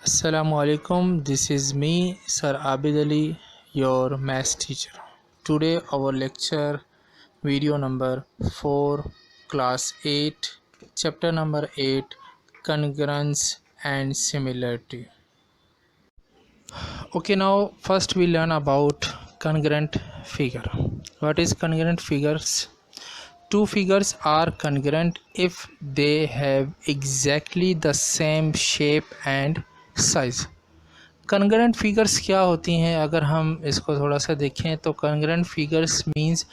Assalamualaikum. This is me, Sir Abid Ali, your maths teacher. Today, our lecture video number 4, class 8, chapter number 8, congruence and similarity. Okay, now first we learn about congruent figure. What is congruent figures? Two figures are congruent if they have exactly the same shape and size. Congruent figures क्या होती हैं? अगर हम इसको थोड़ा सा देखें तो congruent figures means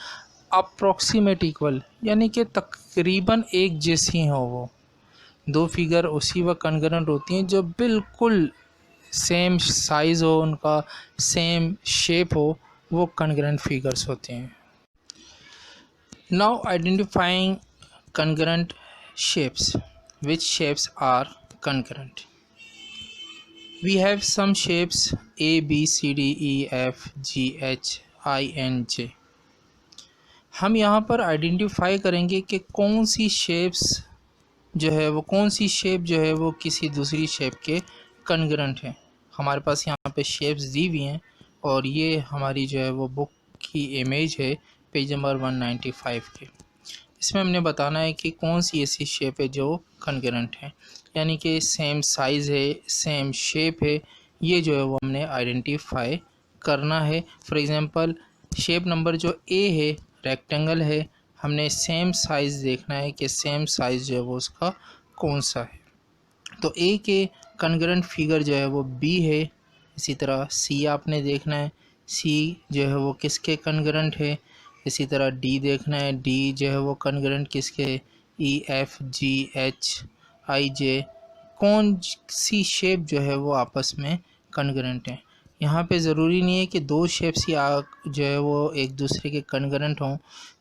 approximate equal, यानी कि तकरीबन एक जैसी हो। वो दो फिगर उसी वक्त कॉन्ग्रुएंट होती हैं जो बिल्कुल सेम साइज़ हो, उनका सेम शेप हो, वो कॉन्ग्रुएंट फिगर्स होते हैं। Now identifying congruent shapes. Which shapes are congruent? We have some shapes A, B, C, D, E, F, G, H, I, N, J. हम यहाँ पर आइडेंटिफाई करेंगे कि कौन सी शेप्स जो है वो किसी दूसरी शेप के कॉन्ग्रुएंट हैं। हमारे पास यहाँ पे शेप्स दी हुई हैं और ये हमारी जो है वो बुक की इमेज है, पेज नंबर 195 के। इसमें हमने बताना है कि कौन सी ऐसी शेप है जो कॉन्ग्रुएंट है, यानी कि सेम साइज़ है, सेम शेप है, ये जो है वो हमने आइडेंटिफाई करना है। फॉर एग्ज़ाम्पल शेप नंबर जो ए है, रेक्टेंगल है, हमने सेम साइज़ देखना है कि सेम साइज़ जो है वो उसका कौन सा है। तो ए के कॉन्ग्रुएंट फिगर जो है वो बी है। इसी तरह सी आपने देखना है, सी जो है वो किसके कॉन्ग्रुएंट है। इसी तरह डी देखना है, डी जो है वो कॉन्ग्रुएंट किसके, ई, एफ, जी, एच, आई, जे, कौन सी शेप जो है वो आपस में कॉन्ग्रुएंट है। यहाँ पे ज़रूरी नहीं है कि दो शेप्स ही जो है वो एक दूसरे के कॉन्ग्रुएंट हों,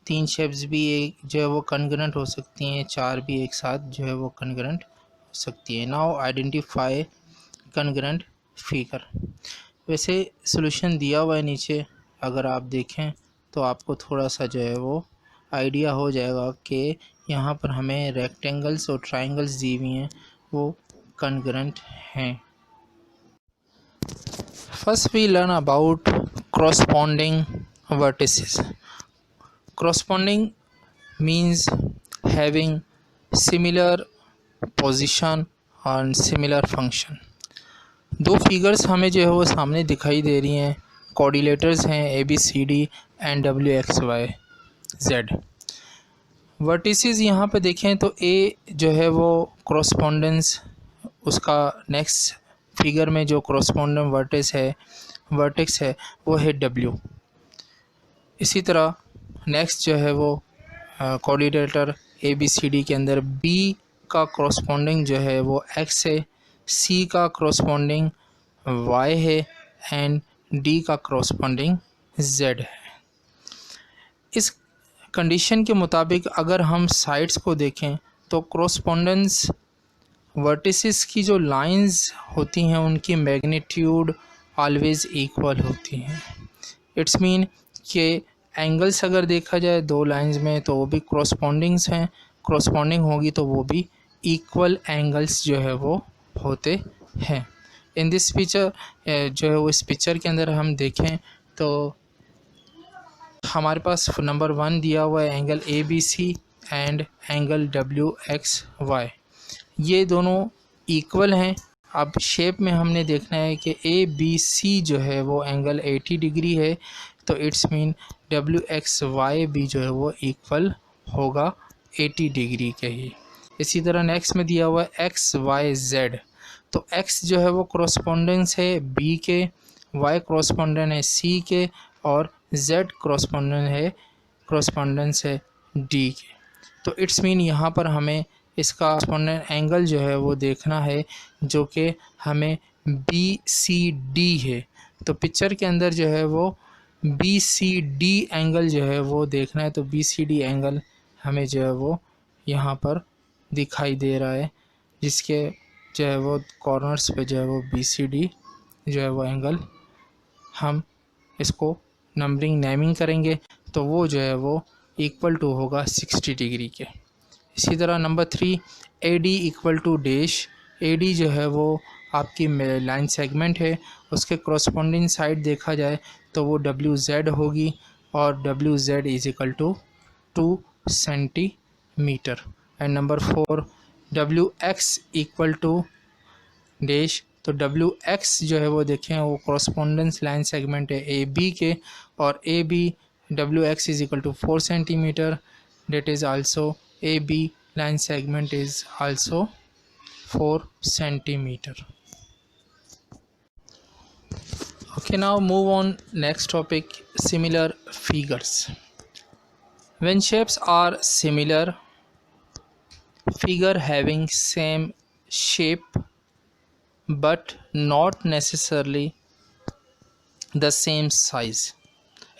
तीन शेप्स भी एक जो है वो कॉन्ग्रुएंट हो सकती हैं, चार भी एक साथ जो है वो कॉन्ग्रुएंट हो सकती है। Now identify congruent figure. वैसे सॉल्यूशन दिया हुआ है नीचे, अगर आप देखें तो आपको थोड़ा सा जो है वो आइडिया हो जाएगा कि यहाँ पर हमें रेक्टेंगल्स और ट्रायंगल्स दी हुई हैं, वो कॉन्ग्रुएंट हैं। First we learn about corresponding vertices. Corresponding means having similar position and similar function. दो फिगर्स हमें जो है वो सामने दिखाई दे रही हैं, कोऑर्डिनेटर्स हैं A B C D and W X Y Z. Vertices यहाँ पे देखें तो ए जो है वो correspondence, उसका नेक्स्ट फिगर में जो corresponding वर्टेक्स है वो है डब्ल्यू। इसी तरह नेक्स्ट जो है वो coordinator A B C D के अंदर बी का corresponding जो है वो एक्स है, सी का corresponding वाई है एंड डी का corresponding जेड है। इस कंडीशन के मुताबिक अगर हम साइड्स को देखें तो correspondence वर्टिसेस की जो लाइंस होती हैं उनकी मैग्नीट्यूड ऑलवेज़ इक्वल होती हैं। इट्स मीन कि एंगल्स अगर देखा जाए दो लाइंस में तो वो भी corresponding होगी तो वो भी इक्वल एंगल्स जो है वो होते हैं। इन दिस पिक्चर जो है वो इस पिक्चर के अंदर हम देखें तो हमारे पास नंबर 1 दिया हुआ है angle A B C and angle W X Y, ये दोनों इक्वल हैं। अब शेप में हमने देखना है कि ए बी सी जो है वो एंगल 80 डिग्री है, तो it's mean W X Y भी जो है वो इक्वल होगा 80 डिग्री के ही। इसी तरह नेक्स्ट में दिया हुआ है एक्स वाई जेड, तो एक्स जो है वो correspondence है बी के, वाई correspondence है सी के और जेड correspondence है डी के। तो इट्स मीन यहाँ पर हमें इसका corresponding एंगल जो है वो देखना है जो कि हमें बी सी डी है। तो पिक्चर के अंदर जो है वो बी सी डी एंगल जो है वो देखना है, तो बी सी डी एंगल हमें जो है वो यहाँ पर दिखाई दे रहा है, जिसके जो है वो कॉर्नर्स पे जो है वो बी सी डी जो है वो एंगल, हम इसको नेमिंग करेंगे तो वो जो है वो इक्वल टू होगा 60 डिग्री के। इसी तरह number 3 A D equal to dash, AD जो है वो आपकी लाइन सेगमेंट है, उसके करस्पॉन्डिंग साइड देखा जाए तो वो WZ होगी और WZ is equal to 2 centimetre. And number 4 WX equal to dash, तो WX जो है वो देखें वो करस्पॉन्डेंस लाइन सेगमेंट है AB के, और AB WX is equal to 4 centimetre, that is also AB line segment is also 4 centimeter. Okay, now move on next topic, similar figures. When shapes are similar, figure having same shape but not necessarily the same size.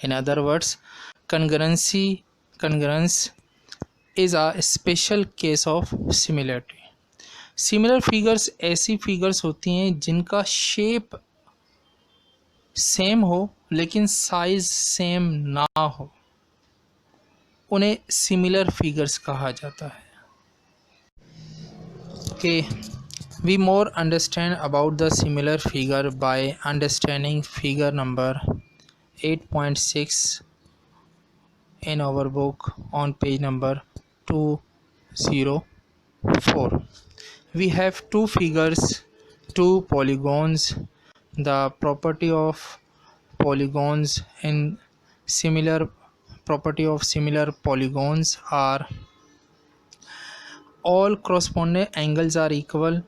In other words, congruence is a special case of similarity. Similar figures ऐसी figures होती हैं जिनका shape same हो लेकिन size same ना हो, उन्हें similar figures कहा जाता है। Okay, we more understand about the similar figure by understanding figure number 8.6 in our book on page number 204. We have two figures, two polygons. The property of polygons in similar polygons are all corresponding angles are equal.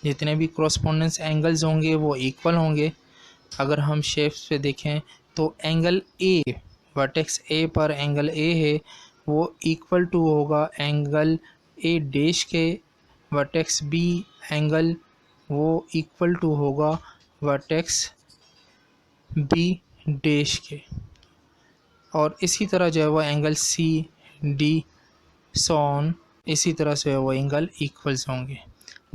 जितने भी correspondence angles होंगे वो equal होंगे। अगर हम shapes पे देखें तो एंगल A, वर्टेक्स A पर एंगल A है वो इक्वल टू होगा एंगल A डैश के, वर्टेक्स B एंगल वो इक्वल टू होगा वर्टेक्स B डैश के, और इसी तरह जो है वो angle C D so on, इसी तरह से वो एंगल इक्वल्स होंगे।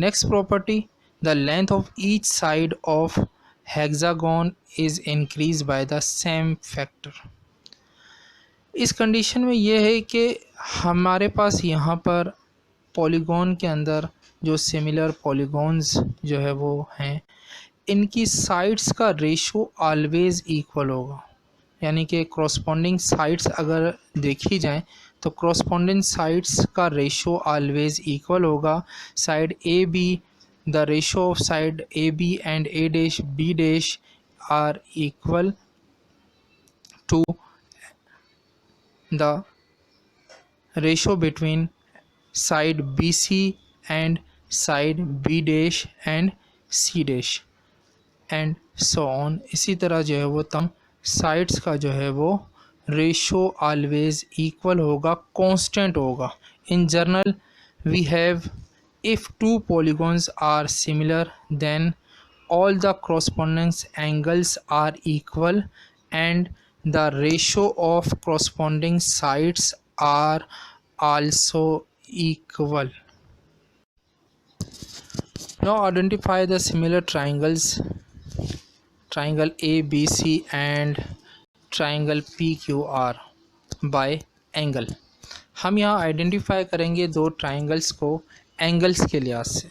Next property, the length of each side of hexagon is increase by the same factor. इस कंडीशन में यह है कि हमारे पास यहाँ पर पॉलीगॉन के अंदर जो सिमिलर पॉलीगॉन्स जो है वो हैं, इनकी साइड्स का रेशो ऑलवेज इक्वल होगा। यानी कि क्रॉसपॉन्डिंग साइड्स अगर देखी जाएं तो क्रॉसपॉन्डिंग साइड्स का रेशो ऑलवेज इक्वल होगा। Side A B, the ratio of side A B and A dash B dash are equal to the ratio between side B C and side B dash and C dash and so on. इसी तरह जो है वो तम sides का जो है वो रेशो ऑलवेज इक्वल होगा, कांस्टेंट होगा। In general we have, if two polygons are similar then all the corresponding angles are equal and the ratio of corresponding sides are also equal. Now identify the similar triangles, triangle ABC and triangle PQR by angle. हम यहाँ identify करेंगे दो triangles को angles के लिहाज से।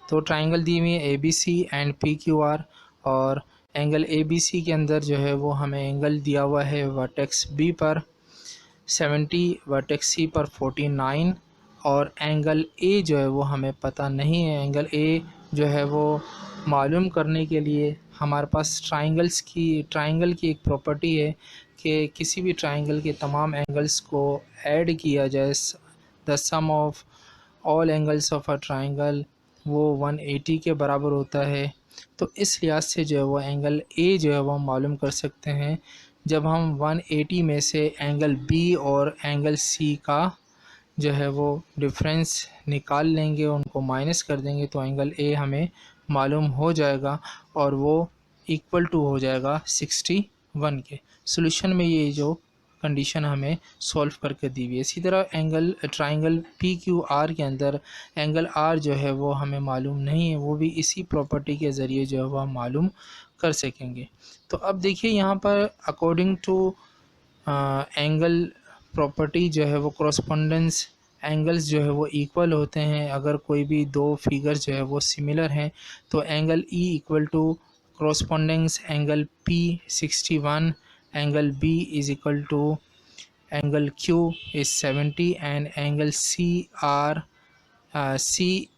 तो triangle दी हुई है ABC एंड PQR, और एंगल ABC के अंदर जो है वो हमें एंगल दिया हुआ है वर्टेक्स B पर 70, वर्टेक्स C पर 49, और एंगल A जो है वो हमें पता नहीं है। एंगल A जो है वो मालूम करने के लिए हमारे पास ट्राइंगल की एक प्रॉपर्टी है कि किसी भी ट्राइंगल के तमाम एंगल्स को ऐड किया जाए, the sum of all angles of a triangle वो 180 के बराबर होता है। तो इस लिहाज से जो है वो एंगल A जो है वो हम मालूम कर सकते हैं। जब हम 180 में से एंगल B और एंगल C का जो है वो डिफरेंस निकाल लेंगे, उनको माइनस कर देंगे, तो एंगल A हमें मालूम हो जाएगा और वो इक्वल टू हो जाएगा 61 के। सॉल्यूशन में ये जो कंडीशन हमें सॉल्व करके दी हुई है। इसी तरह ट्राइंगल PQR के अंदर एंगल R जो है वो हमें मालूम नहीं है, वो भी इसी प्रॉपर्टी के ज़रिए जो है वो हम मालूम कर सकेंगे। तो अब देखिए यहाँ पर अकॉर्डिंग टू एंगल प्रॉपर्टी जो है वो कॉरस्पॉन्डेंस एंगल्स जो है वो इक्वल होते हैं, अगर कोई भी दो फिगर्स जो है वो सिमिलर हैं, तो angle E equal to corresponding angle P61, angle B is equal to angle Q is 70, and angle C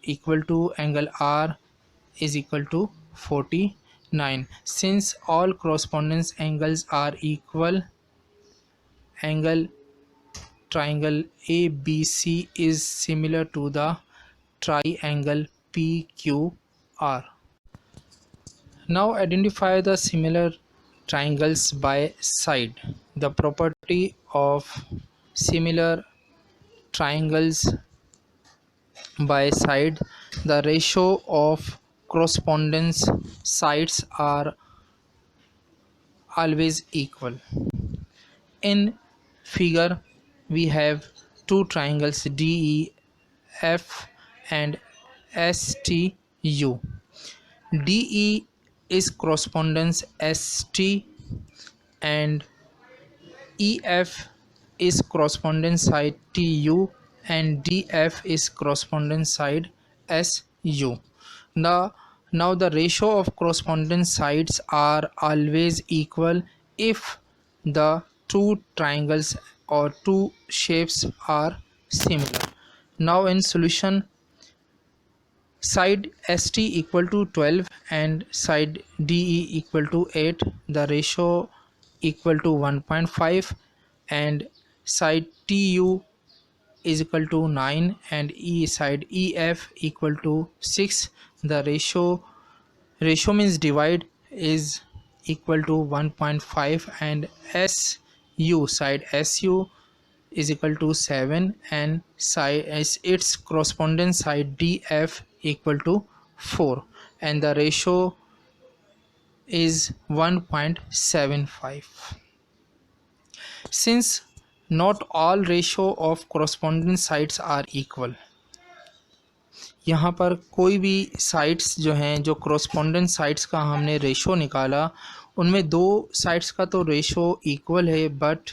equal to angle R is equal to 49. Since all corresponding angles are equal, angle triangle ABC is similar to the triangle PQR. Now identify the similar triangles by side. The property of similar triangles by side: the ratio of correspondence sides are always equal. In figure we have two triangles DEF and STU. DE is correspondence ST and EF is correspondence side TU, and DF is correspondence side SU. Now the ratio of correspondence sides are always equal if the two triangles or two shapes are similar. Now in solution, side ST equal to 12 and side DE equal to 8, the ratio equal to 1.5, and side TU is equal to 9 and side EF equal to 6, the ratio means divide is equal to 1.5, and side SU is equal to 7, and side its corresponding side DF equal to 4, and the ratio is 1.75. Since not all ratio of corresponding sides are equal, यहाँ पर कोई भी sides जो हैं, जो corresponding sides का हमने ratio निकाला, उनमें दो साइड्स का तो रेशो इक्वल है, बट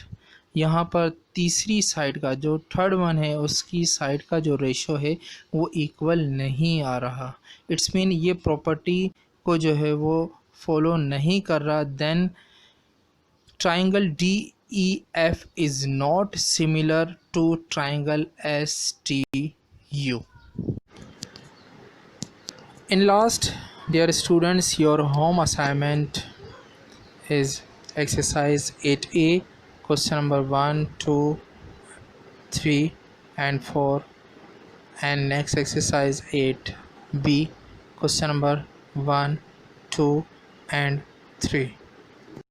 यहाँ पर तीसरी साइड का जो थर्ड वन है उसकी साइड का जो रेशो है वो इक्वल नहीं आ रहा. इट्स मीन ये प्रॉपर्टी को जो है वो फॉलो नहीं कर रहा. Then triangle DEF is not similar to triangle STU. In last, dear students, your home assignment is exercise 8A, question number 1, 2, 3 and 4, and next exercise 8B, question number 1, 2 and 3.